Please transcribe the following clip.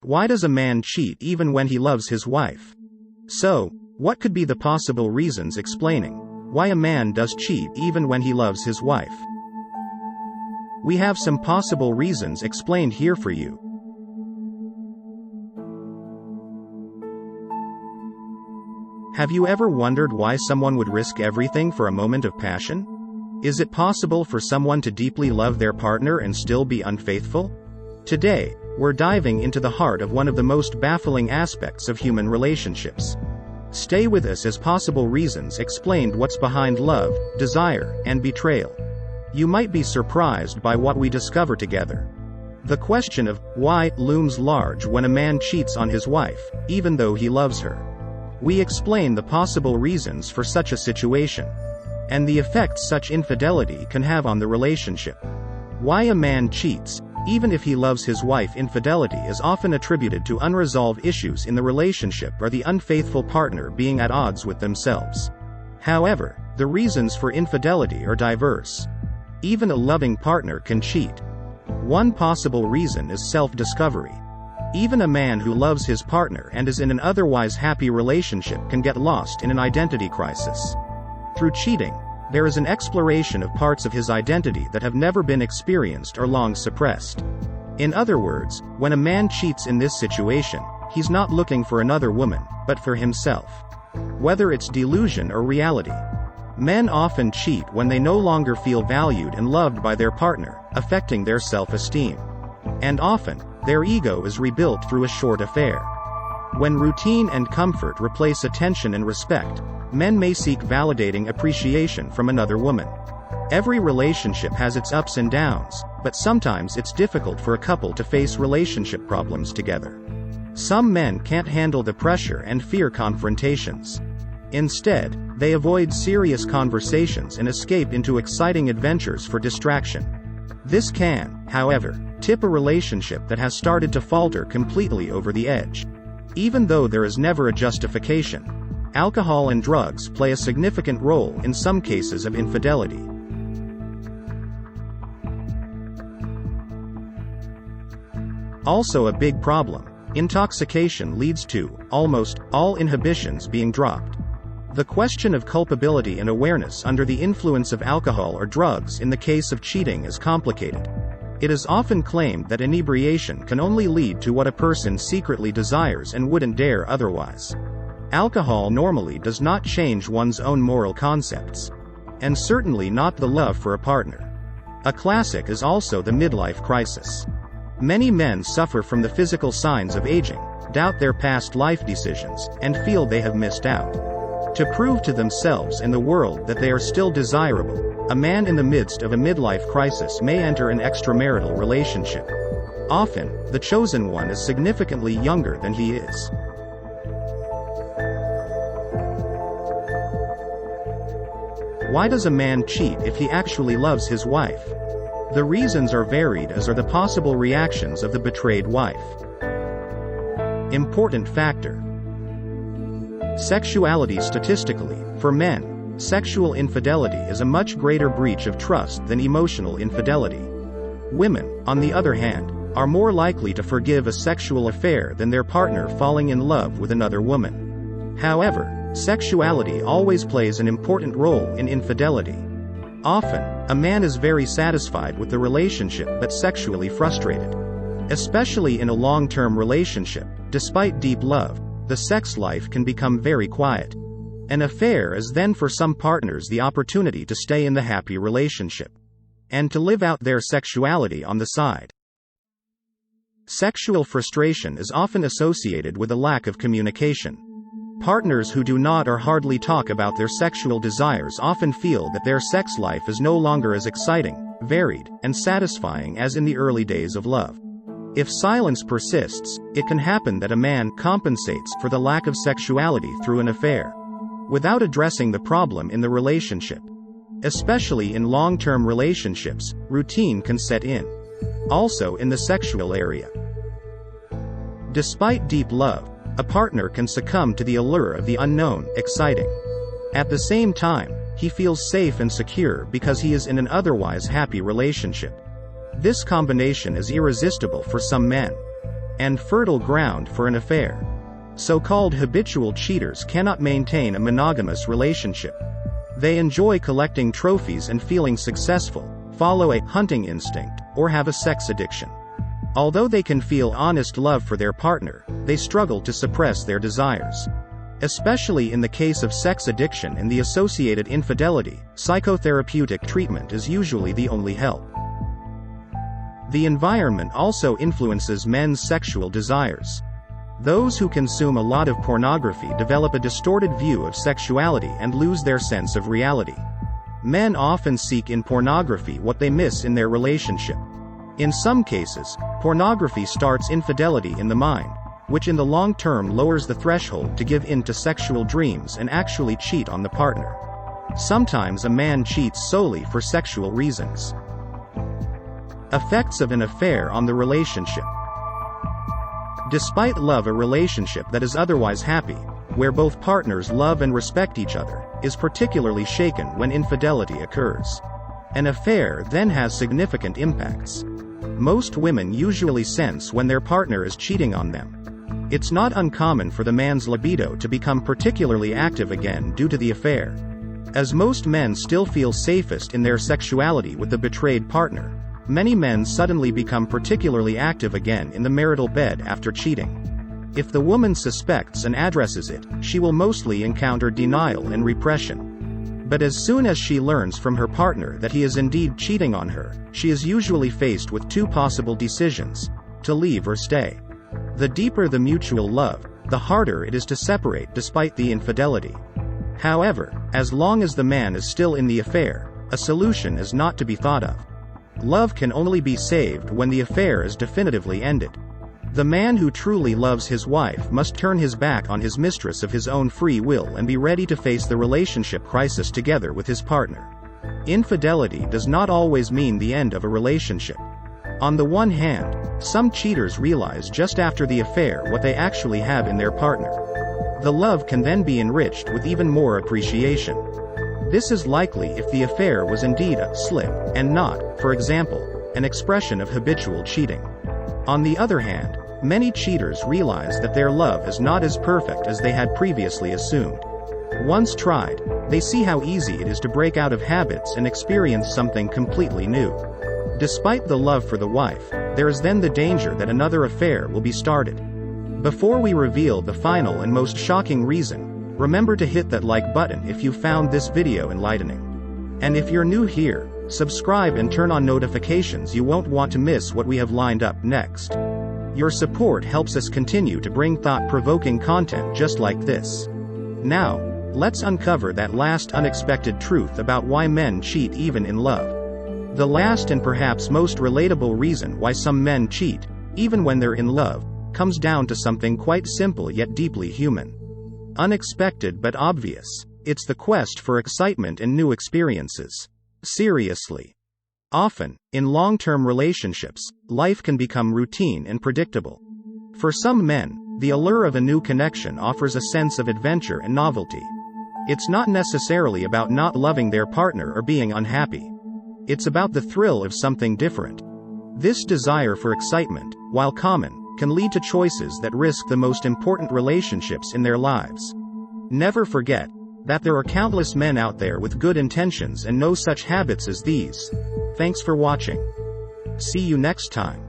Why does a man cheat even when he loves his wife? So, what could be the possible reasons explaining why a man does cheat even when he loves his wife? We have some possible reasons explained here for you. Have you ever wondered why someone would risk everything for a moment of passion? Is it possible for someone to deeply love their partner and still be unfaithful? Today, we're diving into the heart of one of the most baffling aspects of human relationships. Stay with us as possible reasons explained what's behind love, desire, and betrayal. You might be surprised by what we discover together. The question of why looms large when a man cheats on his wife, even though he loves her. We explain the possible reasons for such a situation, and the effects such infidelity can have on the relationship. Why a man cheats, even if he loves his wife. Infidelity is often attributed to unresolved issues in the relationship or the unfaithful partner being at odds with themselves. However, the reasons for infidelity are diverse. Even a loving partner can cheat. One possible reason is self-discovery. Even a man who loves his partner and is in an otherwise happy relationship can get lost in an identity crisis. Through cheating, there is an exploration of parts of his identity that have never been experienced or long suppressed. In other words, when a man cheats in this situation, he's not looking for another woman, but for himself. Whether it's delusion or reality. Men often cheat when they no longer feel valued and loved by their partner, affecting their self-esteem. And often, their ego is rebuilt through a short affair. When routine and comfort replace attention and respect, men may seek validating appreciation from another woman. Every relationship has its ups and downs, but sometimes it's difficult for a couple to face relationship problems together. Some men can't handle the pressure and fear confrontations. Instead, they avoid serious conversations and escape into exciting adventures for distraction. This can, however, tip a relationship that has started to falter completely over the edge. Even though there is never a justification, alcohol and drugs play a significant role in some cases of infidelity. Also a big problem, intoxication leads to almost all inhibitions being dropped. The question of culpability and awareness under the influence of alcohol or drugs in the case of cheating is complicated. It is often claimed that inebriation can only lead to what a person secretly desires and wouldn't dare otherwise. Alcohol normally does not change one's own moral concepts. And certainly not the love for a partner. A classic is also the midlife crisis. Many men suffer from the physical signs of aging, doubt their past life decisions, and feel they have missed out. To prove to themselves and the world that they are still desirable, a man in the midst of a midlife crisis may enter an extramarital relationship. Often, the chosen one is significantly younger than he is. Why does a man cheat if he actually loves his wife? The reasons are varied, as are the possible reactions of the betrayed wife. Important factor. Sexuality. Statistically, for men, sexual infidelity is a much greater breach of trust than emotional infidelity. Women, on the other hand, are more likely to forgive a sexual affair than their partner falling in love with another woman. However, sexuality always plays an important role in infidelity. Often, a man is very satisfied with the relationship but sexually frustrated. Especially in a long-term relationship, despite deep love, the sex life can become very quiet. An affair is then for some partners the opportunity to stay in the happy relationship and to live out their sexuality on the side. Sexual frustration is often associated with a lack of communication. Partners who do not or hardly talk about their sexual desires often feel that their sex life is no longer as exciting, varied, and satisfying as in the early days of love. If silence persists, it can happen that a man compensates for the lack of sexuality through an affair, without addressing the problem in the relationship. Especially in long-term relationships, routine can set in. Also in the sexual area. Despite deep love, a partner can succumb to the allure of the unknown, exciting. At the same time, he feels safe and secure because he is in an otherwise happy relationship. This combination is irresistible for some men. and fertile ground for an affair. So-called habitual cheaters cannot maintain a monogamous relationship. They enjoy collecting trophies and feeling successful, follow a hunting instinct, or have a sex addiction. Although they can feel honest love for their partner, they struggle to suppress their desires. Especially in the case of sex addiction and the associated infidelity, psychotherapeutic treatment is usually the only help. The environment also influences men's sexual desires. Those who consume a lot of pornography develop a distorted view of sexuality and lose their sense of reality. Men often seek in pornography what they miss in their relationship. In some cases, pornography starts infidelity in the mind, which in the long term lowers the threshold to give in to sexual dreams and actually cheat on the partner. Sometimes a man cheats solely for sexual reasons. Effects of an affair on the relationship. Despite love, a relationship that is otherwise happy, where both partners love and respect each other, is particularly shaken when infidelity occurs. An affair then has significant impacts. Most women usually sense when their partner is cheating on them. It's not uncommon for the man's libido to become particularly active again due to the affair. As most men still feel safest in their sexuality with the betrayed partner, many men suddenly become particularly active again in the marital bed after cheating. If the woman suspects and addresses it, she will mostly encounter denial and repression. But as soon as she learns from her partner that he is indeed cheating on her, she is usually faced with two possible decisions: to leave or stay. The deeper the mutual love, the harder it is to separate despite the infidelity. However, as long as the man is still in the affair, a solution is not to be thought of. Love can only be saved when the affair is definitively ended. The man who truly loves his wife must turn his back on his mistress of his own free will and be ready to face the relationship crisis together with his partner. Infidelity does not always mean the end of a relationship. On the one hand, some cheaters realize just after the affair what they actually have in their partner. The love can then be enriched with even more appreciation. This is likely if the affair was indeed a slip, and not, for example, an expression of habitual cheating. On the other hand, many cheaters realize that their love is not as perfect as they had previously assumed. Once tried, they see how easy it is to break out of habits and experience something completely new. Despite the love for the wife, there is then the danger that another affair will be started. Before we reveal the final and most shocking reason, remember to hit that like button if you found this video enlightening. And if you're new here, subscribe and turn on notifications. You won't want to miss what we have lined up next. Your support helps us continue to bring thought-provoking content just like this. Now, let's uncover that last unexpected truth about why men cheat even in love. The last and perhaps most relatable reason why some men cheat, even when they're in love, comes down to something quite simple yet deeply human. Unexpected but obvious. It's the quest for excitement and new experiences. Seriously. Often, in long-term relationships, life can become routine and predictable. For some men, the allure of a new connection offers a sense of adventure and novelty. It's not necessarily about not loving their partner or being unhappy. It's about the thrill of something different. This desire for excitement, while common, can lead to choices that risk the most important relationships in their lives. Never forget that there are countless men out there with good intentions and no such habits as these. Thanks for watching. See you next time.